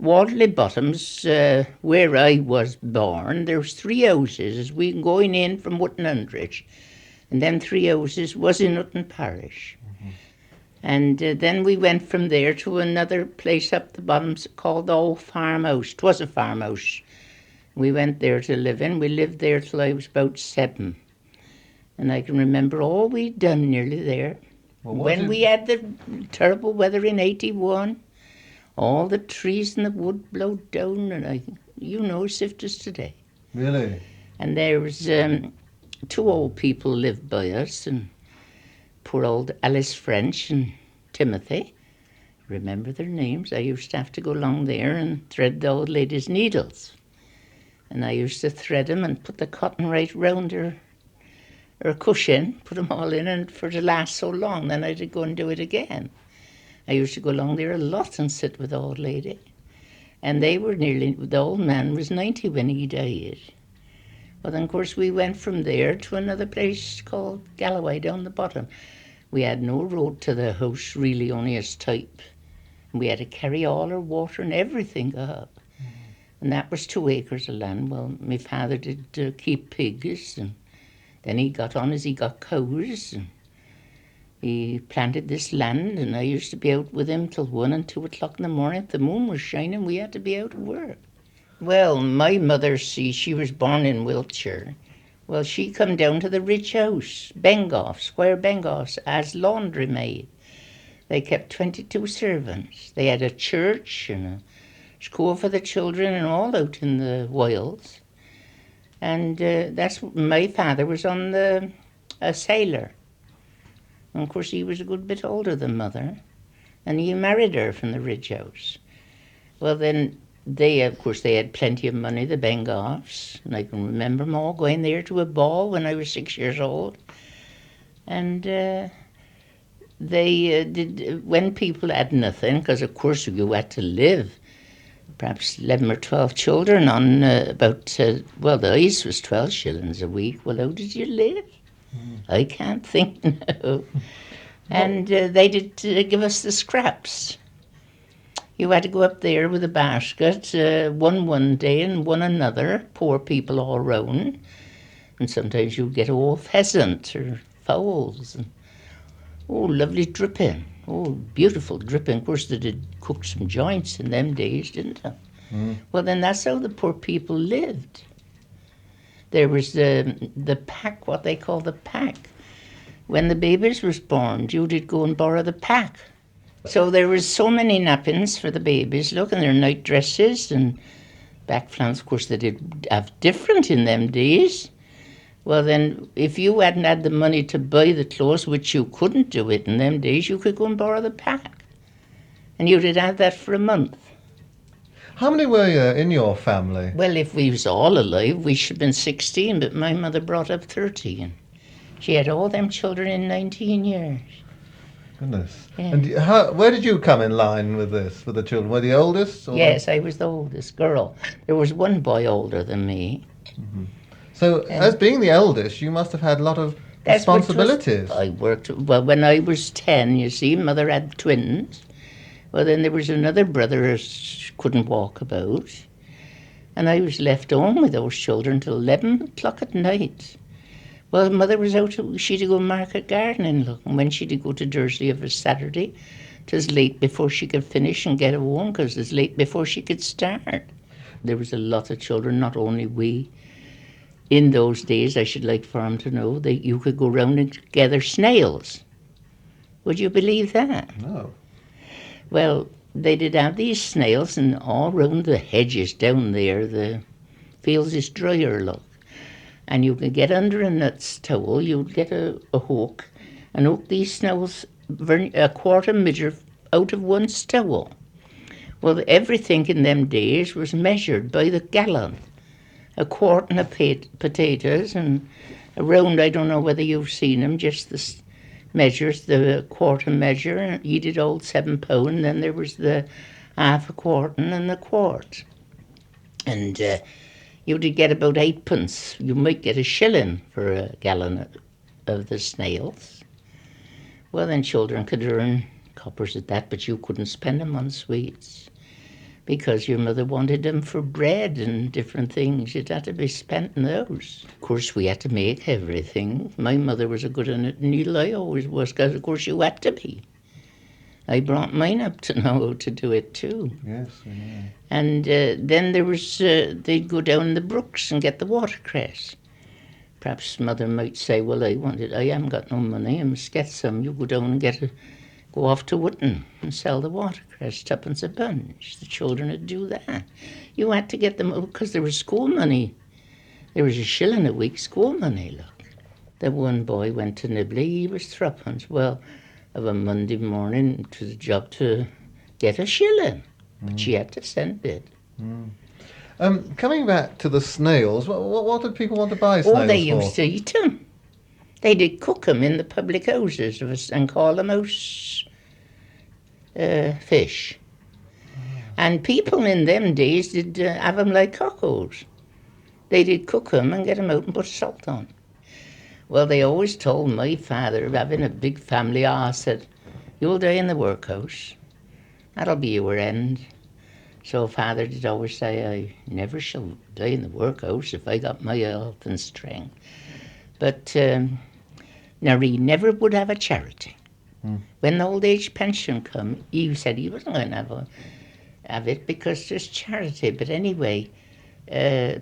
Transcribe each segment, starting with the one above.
Waldley Bottoms, where I was born, there's 3 houses. We going in from Wotton-Hundred, and them 3 houses was in Hutton Parish. And then we went from there to another place up the bottoms called the Old Farmhouse. 'Twas a farmhouse. We went there to live in. We lived there till I was about 7. And I can remember all we'd done nearly there. When we had the terrible weather in 81, all the trees in the wood blowed down, and sifted us today. Really? And there was 2 old people lived by us, and poor old Alice French and Timothy. Remember their names. I used to have to go along there and thread the old lady's needles. And I used to thread them and put the cotton right round her cushion, put them all in, and for to last so long, then I'd go and do it again. I used to go along there a lot and sit with the old lady. And the old man was 90 when he died. Well, then, of course, we went from there to another place called Galloway down the bottom. We had no road to the house, really, only as type. And we had to carry all our water and everything up. And that was 2 acres of land. Well, my father did keep pigs, and then he got on as he got cows, and he planted this land, and I used to be out with him till 1 and 2 o'clock in the morning. If the moon was shining, we had to be out of work. Well, my mother, she was born in Wiltshire. Well, she come down to the Ridge House, Squire Bengoff's, as laundry maid. They kept 22 servants. They had a church and a school for the children and all out in the wilds. And my father was on a sailor. And of course, he was a good bit older than Mother. And he married her from the Ridge House. Well, then, they had plenty of money, the Bengoffs. And I can remember them all going there to a ball when I was 6 years old. And they did, when people had nothing, because of course you had to live, perhaps 11 or 12 children on the ice was 12 shillings a week. Well, how did you live? I can't think now. And they did give us the scraps. You had to go up there with a basket, one day and one another, poor people all round. And sometimes you'd get a whole pheasant or fowls. And, lovely dripping. Oh, beautiful dripping. Of course, they did cook some joints in them days, didn't they? Well, then that's how the poor people lived. There was the pack, what they call the pack. When the babies was born, you did go and borrow the pack. So there was so many nappies for the babies, look, and their night dresses and back flans. Of course, they did have different in them days. Well, then, if you hadn't had the money to buy the clothes, which you couldn't do it in them days, you could go and borrow the pack. And you did have that for a month. How many were you in your family? Well, if we was all alive, we should have been 16, but my mother brought up 13. She had all them children in 19 years. Goodness. Yeah. And where did you come in line with this, with the children? Were the oldest? Yes, I was the oldest girl. There was one boy older than me. Mm-hmm. So, as being the eldest, you must have had a lot of responsibilities. I worked, well, when I was 10, you see, Mother had twins. Well, then there was another brother who couldn't walk about. And I was left home with those children till 11 o'clock at night. Well, Mother was out, she'd go market gardening, look. And when she'd go to Dursley of a Saturday, it was late before she could finish and get home, because it was late before she could start. There was a lot of children, not only we. In those days, I should like for them to know, that you could go round and gather snails. Would you believe that? No. Well, they did have these snails, and all round the hedges down there, the fields is drier, look. And you could get under a nuts towel, you'd get a hook, and hook these snails a quarter measure out of one stowel. Well, everything in them days was measured by the gallon. A quart of potatoes, and around, I don't know whether you've seen them, just the measures, the quarter measure, you did old £7, and then there was the half a quart and the quart. And you did get about 8p. You might get a shilling for a gallon of the snails. Well, then children could earn coppers at that, but you couldn't spend them on sweets. because your mother wanted them for bread and different things. It had to be spent in those. Of course, we had to make everything. My mother was a good in it, and Eli always was, because of course you had to be. I brought mine up to know how to do it too. Yes, I know. And then there was, they'd go down the brooks and get the watercress. Perhaps mother might say, well, I haven't got no money, I must get some. You go down and go off to Wootton and sell the watercress, tuppence a bunch. The children would do that. You had to get them, because there was school money. There was a shilling a week school money, look. The one boy went to Nibley, he was threepence. Well, of a Monday morning to the job to get a shilling. But she had to send it. Coming back to the snails, what did people want to buy snails for? Oh, they used to eat them. They did cook them in the public houses and call them house fish. And people in them days did have them like cockles. They did cook them and get them out and put salt on. Well, they always told my father, having a big family, said, you'll die in the workhouse. That'll be your end. So father did always say, I never shall die in the workhouse if I got my health and strength. But now he never would have a charity. When the old age pension come, he said he wasn't going to have it because there's charity. But anyway,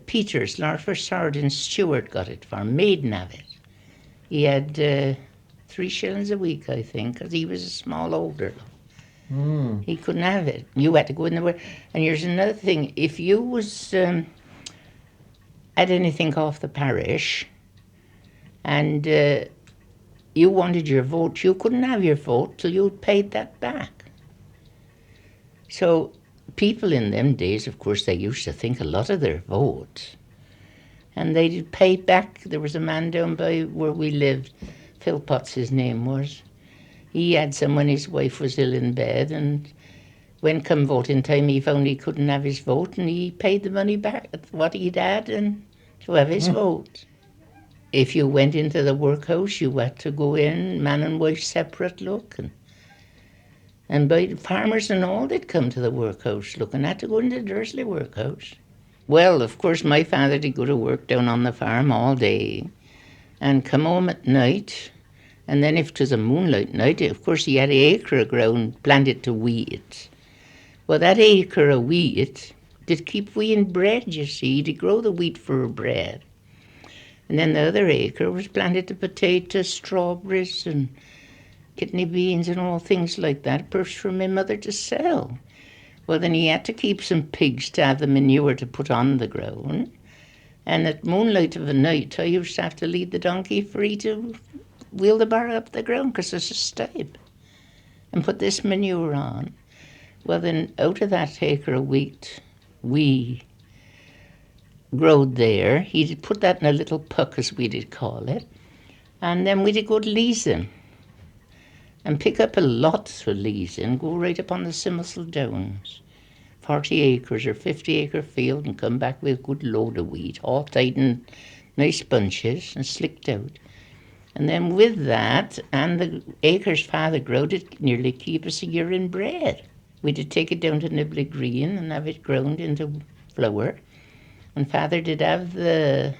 Peters, Lord Sardin Stewart got it for him, maiden have it. He had 3 shillings a week, I think, because he was a smallholder. He couldn't have it. You had to go in the work. And here's another thing. If you was had anything off the parish and you wanted your vote, you couldn't have your vote till you'd paid that back. So people in them days, of course, they used to think a lot of their votes. And they did pay back. There was a man down by where we lived, Phil Potts his name was. He had some when his wife was ill in bed, and when come voting time he found he couldn't have his vote, and he paid the money back, what he'd had, and to have his vote. If you went into the workhouse, you had to go in, man and wife separate, look. And by the farmers and all, they'd come to the workhouse, look, and had to go into the Dursley workhouse. Well, of course, my father did go to work down on the farm all day and come home at night. And then if it was a moonlight night, of course, he had an acre of ground planted to wheat. Well, that acre of wheat did keep we in bread, you see, to grow the wheat for bread. And then the other acre was planted to potatoes, strawberries and kidney beans and all things like that, first for my mother to sell. Well, then he had to keep some pigs to have the manure to put on the ground. And at moonlight of a night, I used to have to lead the donkey free to wheel the bar up the ground because it's a stable and put this manure on. Well, then out of that acre of wheat we growed there, he did put that in a little puck, as we did call it, and then we did go to Leasing and pick up a lot for Leasing, go right up on the Simmersall Downs, 40 acres or 50 acre field, and come back with a good load of wheat, all tied in nice bunches and slicked out. And then with that, and the acres father growed, it nearly keep us a year in bread. We did take it down to Nibley Green and have it ground into flour. And father did have the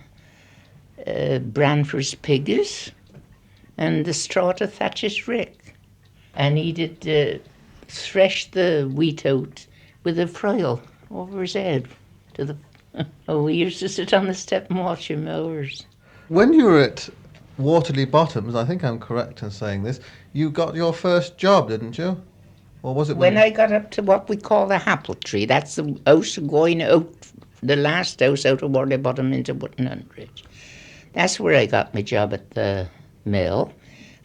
bran for his pigs and the straw to thatch his rick. And he did thresh the wheat out with a frail over his head. We used to sit on the step and watch him hours. When you were at Waterley Bottoms, I think I'm correct in saying this, you got your first job, didn't you? Or was it when I got up to what we call the apple tree? That's the house going out, the last house out of Waterley Bottom into Buttonhundridge. That's where I got my job at the mill,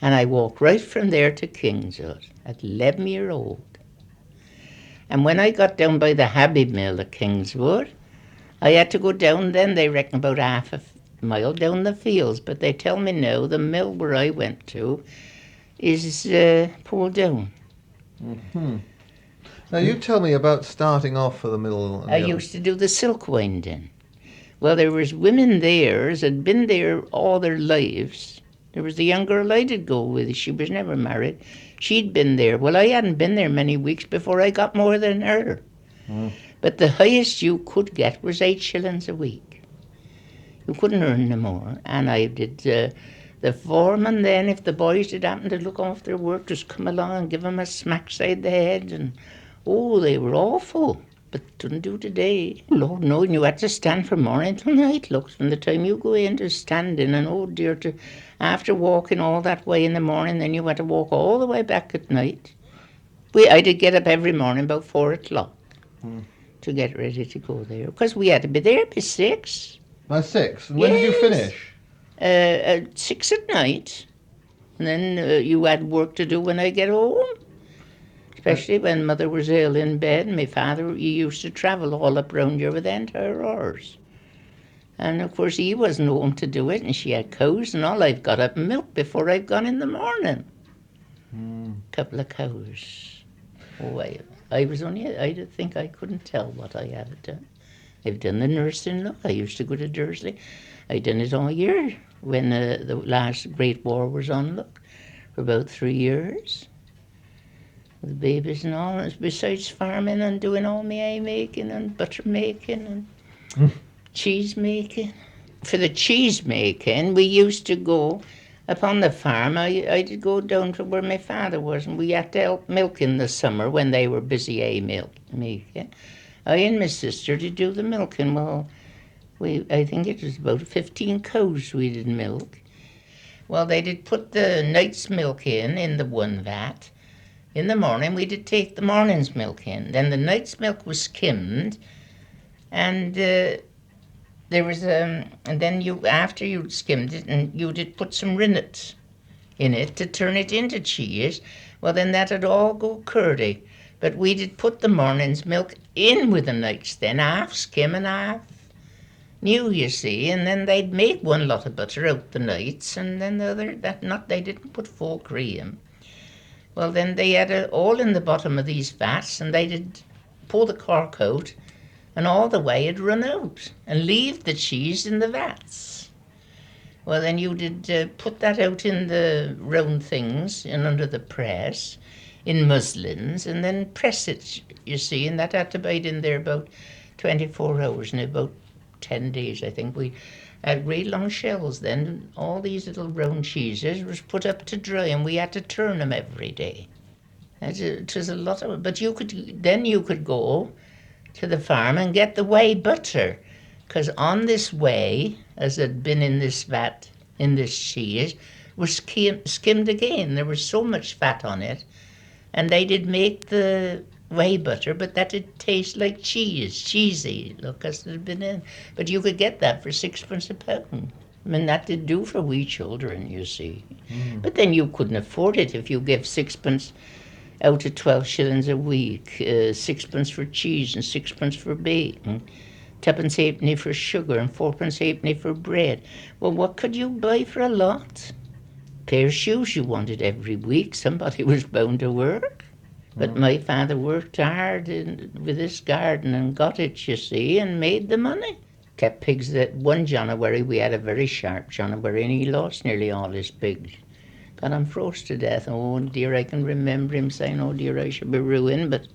and I walked right from there to Kingswood at 11-year-old. And when I got down by the Abbey Mill at Kingswood, I had to go down then, they reckon about half a mile down the fields, but they tell me now the mill where I went to is pulled down. Mm-hmm. Now you tell me about starting off for the mill. I used to do the silk winding. Well, there was women there that had been there all their lives. There was the young girl I did go with. She was never married. She'd been there. Well, I hadn't been there many weeks before I got more than her. But the highest you could get was 8 shillings a week. You couldn't earn no more. And I did, the foreman then, if the boys did happen to look off their work, just come along and give them a smack side the head. And, oh, they were awful. But couldn't do today. Lord, no, and you had to stand from morning till night. Look, from the time you go in to stand in, and oh dear, after walking all that way in the morning, then you had to walk all the way back at night. I did get up every morning about 4 o'clock to get ready to go there, because we had to be there by 6. By 6? And when did you Yes. finish? At 6 at night. And then you had work to do when I get home. Especially when Mother was ill in bed, and my father, he used to travel all up round here with the entire hours. And of course he wasn't home to do it, and she had cows and all. I've got up milk before I've gone in the morning. Couple of cows. Oh, I was only, I did think I couldn't tell what I had done. I've done the nursing, look. I used to go to Dursley. I done it all year when the last Great War was on, look, for about 3 years. The babies and all, and besides farming and doing all my hay making and butter making and cheese making. For the cheese making, we used to go upon the farm. I did go down to where my father was, and we had to help milk in the summer when they were busy hay making. I and my sister did do the milking. Well, I think it was about 15 cows we did milk. Well, they did put the night's milk in the one vat. In the morning, we did take the morning's milk in. Then the night's milk was skimmed, and there was and then after you'd skimmed it, and you did put some rennet in it to turn it into cheese. Well, then that'd all go curdy. But we did put the morning's milk in with the night's, then half skim and half new, you see, and then they'd make one lot of butter out the nights, and then the other they didn't put full cream. Well, then they had it all in the bottom of these vats, and they did pull the cork out, and all the way it'd run out, and leave the cheese in the vats. Well, then you did put that out in the round things and under the press, in muslins, and then press it, you see, and that had to bide in there about 24 hours, and about 10 days, I think. We had great long shells then. All these little round cheeses was put up to dry, and we had to turn them every day. It was a lot of, but you could go to the farm and get the whey butter, because on this whey, as had been in this vat, in this cheese, was skimmed again. There was so much fat on it, and they did make the whey butter, but that did taste like cheesy, look, as it had been in. But you could get that for 6pence a pound. I mean, that did do for wee children, you see. But then you couldn't afford it if you gave 6pence out of 12 shillings a week, 6pence for cheese and 6pence for bacon, 2pence halfpenny for sugar and 4pence halfpenny for bread. Well, what could you buy for a lot? Pair of shoes you wanted every week. Somebody was bound to work. But my father worked hard with his garden and got it, you see, and made the money. Kept pigs. That one January, we had a very sharp January, and he lost nearly all his pigs. Got him froze to death. Oh dear, I can remember him saying, oh dear, I should be ruined, but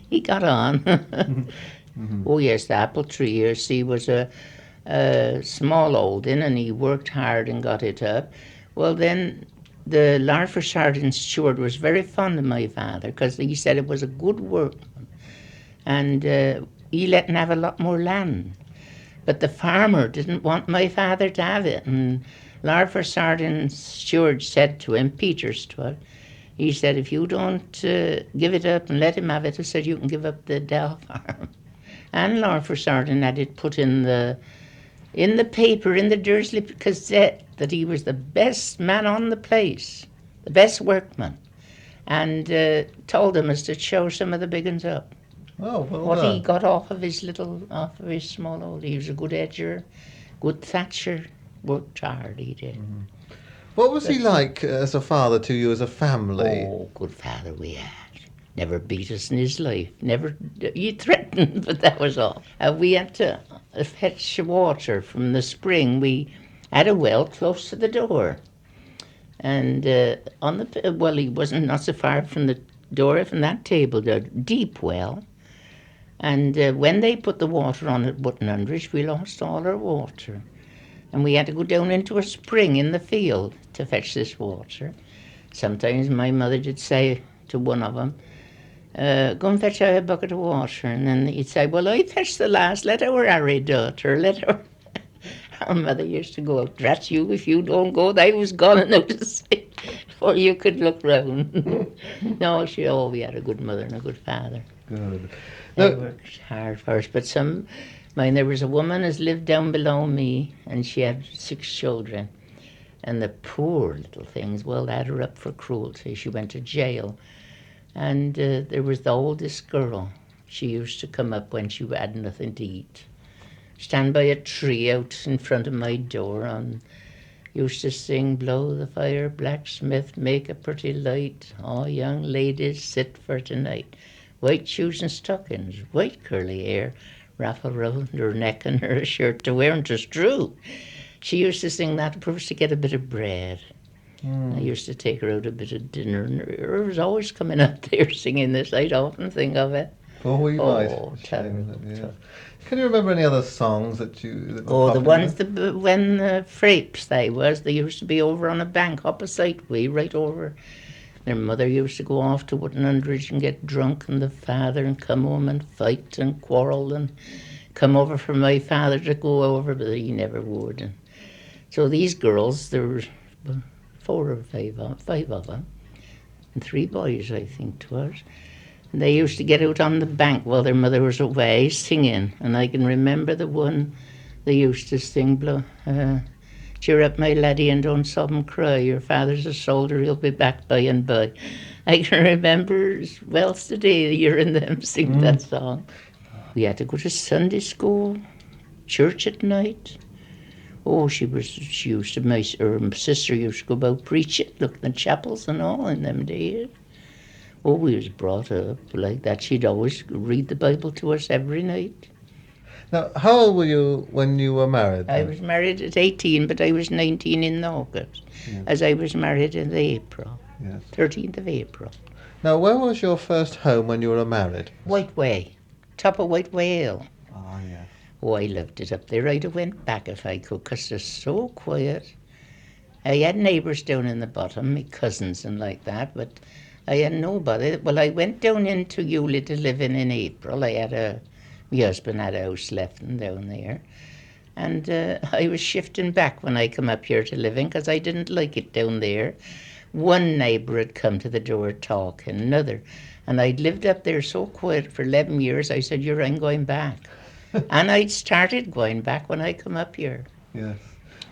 he got on. Oh yes, the apple tree here, see, was a smallholding, and he worked hard and got it up. Well then, the Larford Sergeant steward was very fond of my father, because he said it was a good workman, and he let him have a lot more land. But the farmer didn't want my father to have it, and Larford Sergeant steward said to him, Peters, he said, if you don't give it up and let him have it, he said, you can give up the Dell farm. And Larford Sergeant had it put in the paper, in the Dursley Gazette, that he was the best man on the place, the best workman, and told him as to show some of the big uns up. Oh, well What done. he got off of his small old, he was a good edger, good thatcher, worked hard, he did. What was he like as a father to you, as a family? Oh, good father we had. Never beat us in his life. Never, he threatened, but that was all. We had to fetch water from the spring. We had a well close to the door. And he wasn't not so far from the door, from that table, the deep well. And when they put the water on at Buttonundridge, we lost all our water. And we had to go down into a spring in the field to fetch this water. Sometimes my mother did say to one of them, go and fetch a bucket of water. And then he'd say, well, I fetched the last, let our Harry do it, or let our... Our mother used to go, drat you, if you don't go, they was gone and out of sight before you could look round. No, we had a good mother and a good father. Good. They Now, worked hard for us, but there was a woman as lived down below me, and she had 6 children. And the poor little things, well, they had her up for cruelty. She went to jail. And there was the oldest girl. She used to come up when she had nothing to eat, stand by a tree out in front of my door, and used to sing, blow the fire, blacksmith, make a pretty light. All young ladies sit for tonight. White shoes and stockings, white curly hair, raffle round her neck and her shirt to wear, and 'twas true. She used to sing that for us to get a bit of bread. I used to take her out a bit of dinner, and her was always coming up there singing this. I'd often think of it. poor wee mite. Terrible. Yeah. Can you remember any other songs that were Oh, the popular? ones when the frapes they used to be over on a bank opposite way, right over. Their mother used to go off to Wottonundridge and get drunk, and the father and come home and fight and quarrel and come over for my father to go over, but he never would. And so these girls, there were 4 or 5 of them, and 3 boys, I think 'twas. And they used to get out on the bank while their mother was away singing, and I can remember the one they used to sing, cheer up my laddie and don't sob and cry, your father's a soldier, he'll be back by and by. I can remember as well as today hearing them sing that song. We had to go to Sunday school, church at night. Oh, her sister used to go about preaching, looking at chapels and all in them days. Oh, we was brought up like that. She'd always read the Bible to us every night. Now, how old were you when you were married? I then? was married at 18, but I was 19 in August, as I was married in April, Yes. 13th of April. Now, where was your first home when you were married? White Way, top of White Way Hill. Ah, yes. Oh, I loved it up there. I'd have went back if I could, 'cause it's so quiet. I had neighbours down in the bottom, my cousins and like that, but I had nobody. Well, I went down into Ewley to live in April. My husband had a house left down there. And I was shifting back when I come up here to living, because I didn't like it down there. One neighbour had come to the door talking, another. And I'd lived up there so quiet for 11 years, I said, I'm going back. And I'd started going back when I come up here. Yes.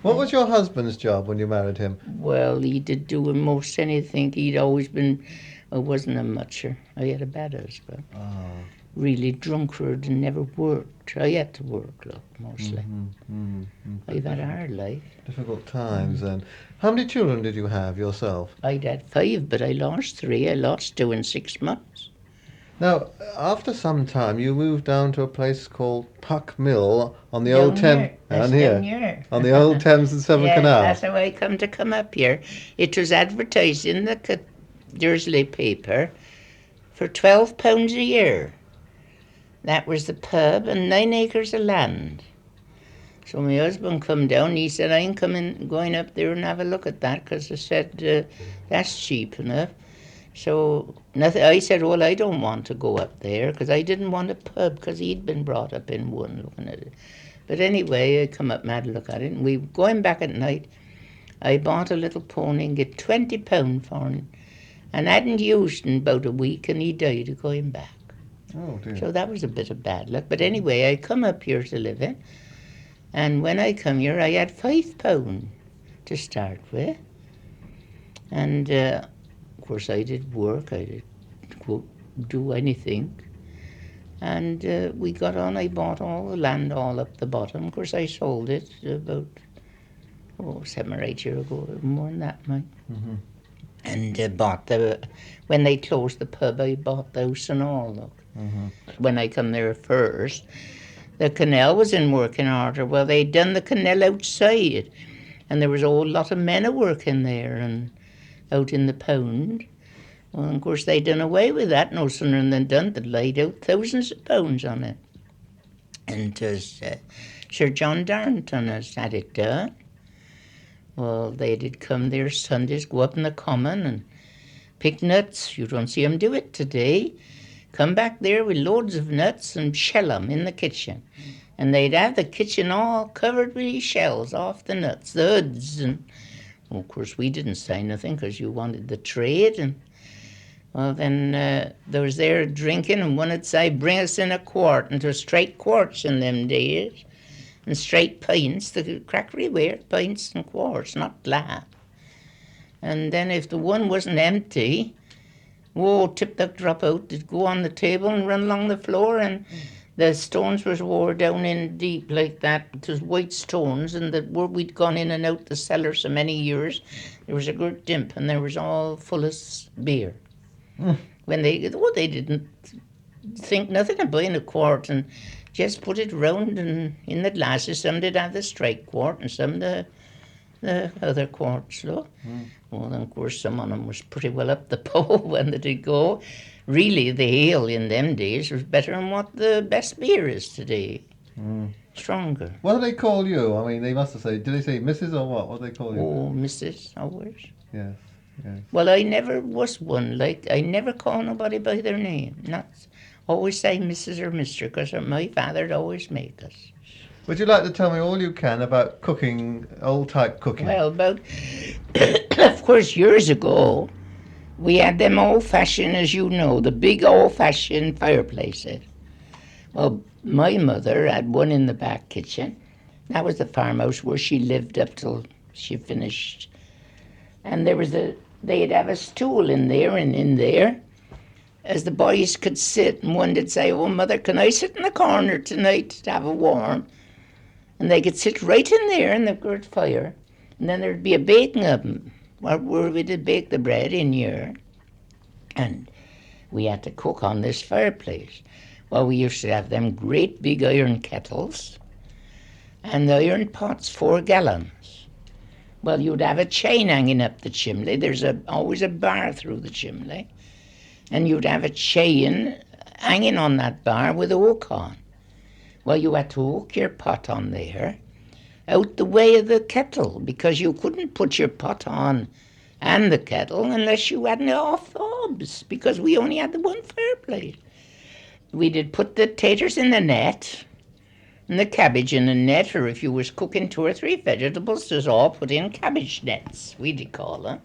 What was your husband's job when you married him? Well, he did do most anything. He'd always been, I wasn't a mucher. I had a bad husband. Ah. Really drunkard and never worked. I had to work, look, mostly. I've had a hard life. Difficult times then. How many children did you have yourself? I'd had 5, but I lost 3. I lost 2 in 6 months. Now, after some time, you moved down to a place called Puck Mill on the old Thames. Down here. On the old Thames and Severn Yeah, Canal. that's how I come up here. It was advertised in the Dursley paper for £12 a year. That was the pub and 9 acres of land. So my husband come down, he said, I'm going up there and have a look at that, because I said, that's cheap enough. So I said, well, I don't want to go up there, because I didn't want a pub, because he'd been brought up in one looking at it. But anyway, I come up and had a look at it, and we going back at night, I bought a little pony and get £20 for him, and hadn't used in about a week, and he died of going back. Oh, dear. So that was a bit of bad luck. But anyway, I come up here to live in, and when I come here, I had £5 to start with. And, of course, I did work. I did do anything. And we got on. I bought all the land all up the bottom. Of course, I sold it about 7 or 8 years ago, more than that, Mike. Mm-hmm. And when they closed the pub, I bought the house and all, look. Mm-hmm. When I come there first, the canal was in working order. Well, they'd done the canal outside, and there was a whole lot of men a working there and out in the pound. Well, of course, they done away with that no sooner than done. They laid out thousands of pounds on it. And 'twas Sir John Darrington has had it done. Well, they did come there Sundays, go up in the common and pick nuts. You don't see 'em do it today. Come back there with loads of nuts and shell 'em in the kitchen. And they'd have the kitchen all covered with shells off the nuts, the hoods. And well, of course, we didn't say nothing because you wanted the trade. And well, then there was there drinking, and one would say, bring us in a quart. And 'twas straight quarts in them days. And straight pints, the crackery ware, pints and quarts, not glass. And then if the one wasn't empty, whoa, tip that drop out, it'd go on the table and run along the floor, and the stones was wore down in deep like that. It was white stones, and we'd gone in and out the cellar so many years, there was a good dimp, and there was all full of beer. When they didn't think nothing of buying a quart, and just put it round and in the glasses. Some did have the straight quart, and some the other quarts, look. Well, then, of course, some of them was pretty well up the pole when they did go. Really, the ale in them days was better than what the best beer is today. Stronger. What do they call you? I mean, they must have said, did they say Mrs. or what? What do they call you? Oh, Mrs. always. Yes, yes. Well, I never was one. Like, I never call nobody by their name. Not always say Mrs. or Mr. because my father'd always make us. Would you like to tell me all you can about cooking, old-type cooking? Well, about, of course, years ago, we had them old-fashioned, as you know, the big old-fashioned fireplaces. Well, my mother had one in the back kitchen. That was the farmhouse where she lived up till she finished. And they'd have a stool in there, and in there, as the boys could sit, and one would say, oh, Mother, can I sit in the corner tonight to have a warm? And they could sit right in there in the good fire. And then there'd be a baking oven where we did bake the bread in here. And we had to cook on this fireplace. Well, we used to have them great big iron kettles and the iron pots, 4 gallons. Well, you'd have a chain hanging up the chimney. There's always a bar through the chimney. And you'd have a chain hanging on that bar with a hook on. Well, you had to hook your pot on there out the way of the kettle, because you couldn't put your pot on and the kettle unless you had off hobs, because we only had the one fireplace. We did put the taters in the net and the cabbage in the net, or if you was cooking 2 or 3 vegetables, there's all put in cabbage nets, we did call them.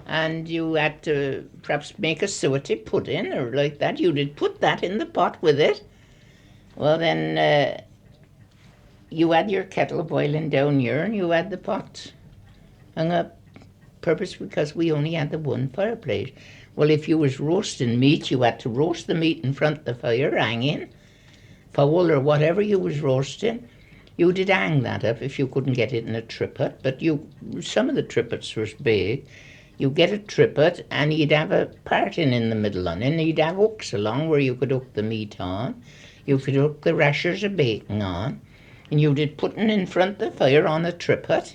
And you had to perhaps make a suety pudding or like that. You did put that in the pot with it. Well, then you had your kettle boiling down here, and you had the pot hung up, purpose because we only had the one fireplace. Well, if you was roasting meat, you had to roast the meat in front of the fire, hanging, fowl or whatever you was roasting. You did hang that up if you couldn't get it in a trippet, but some of the trippets was big. You get a trippet, and you'd have a parting in the middle on it, and you'd have hooks along where you could hook the meat on. You could hook the rashers of bacon on, and you did putting in front of the fire on a trippet,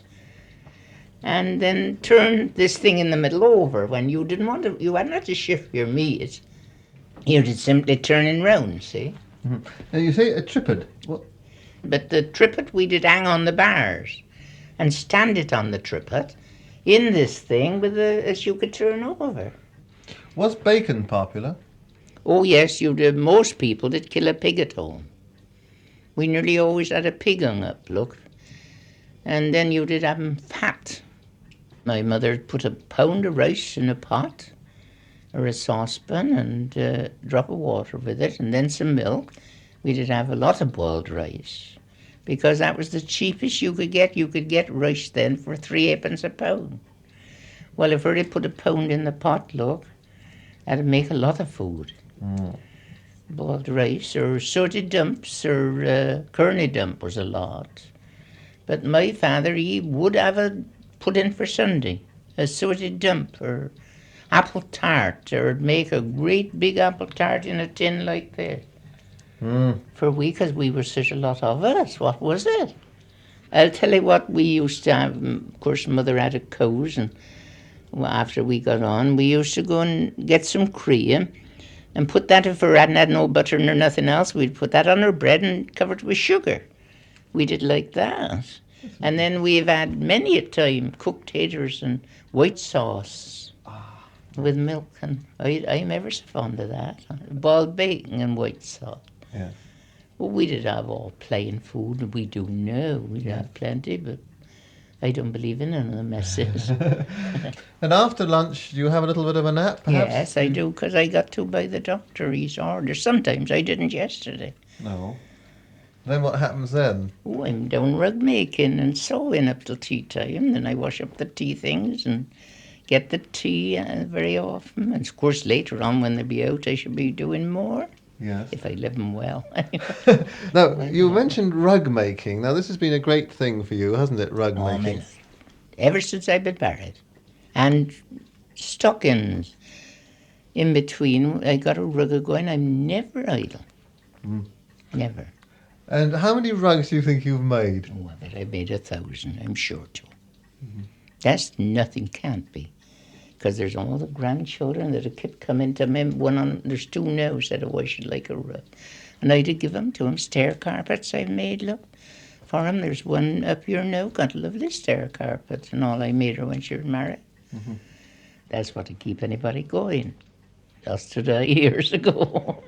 and then turn this thing in the middle over. When you didn't want to, you hadn't had to shift your meat. You did simply turn it round, see? Mm-hmm. Now you say a trippet. What? But the trippet we did hang on the bars and stand it on the trippet in this thing as you could turn over. Was bacon popular? Oh yes, most people did kill a pig at home. We nearly always had a pig hung up, look. And then you did have 'em fat. My mother put a pound of rice in a pot or a saucepan and a drop of water with it, and then some milk. We did have a lot of boiled rice, because that was the cheapest you could get. You could get rice then for 3 halfpence a pound. Well, if we put a pound in the pot, look, that'd make a lot of food. Boiled rice or sorted dumps or curny dump was a lot. But my father, he would have put in for Sunday, a sorted dump or apple tart, or make a great big apple tart in a tin like this. For because we were such a lot of us. What was it? I'll tell you what we used to have. Of course, Mother had a cows, and Well, after we got on, we used to go and get some cream and put that, if we hadn't had no butter nor nothing else, we'd put that on our bread and cover it with sugar. We did like that. And then we've had many a time cooked taters and white sauce with milk, and I'm ever so fond of that. Boiled bacon and white sauce. Yes. Well, we did have all plain food, and we do now. We have plenty, but I don't believe in none of the messes. And after lunch, do you have a little bit of a nap, perhaps? Yes, I do, because I got to by the doctor, his order. Sometimes I didn't yesterday. No. Then what happens then? Oh, I'm down rug making and sewing up till tea time. Then I wash up the tea things and get the tea very often. And of course, later on when they be out, I should be doing more. Yes. If I live them well. Now, you mentioned rug making. Now, this has been a great thing for you, hasn't it, rug making? Ever since I've been married. And stockings. In between, I got a rug going. I'm never idle. Never. And how many rugs do you think you've made? Oh, I bet I made 1,000, I'm sure too. That's nothing, can't be. Because there's all the grandchildren that have kept coming to me. There's two now said, oh, I should like a rug. And I did give them to him. Stair carpets I've made, look, for him. There's one up here now, got a lovely stair carpet and all. I made her when she was married. That's what to keep anybody going. Else to die years ago.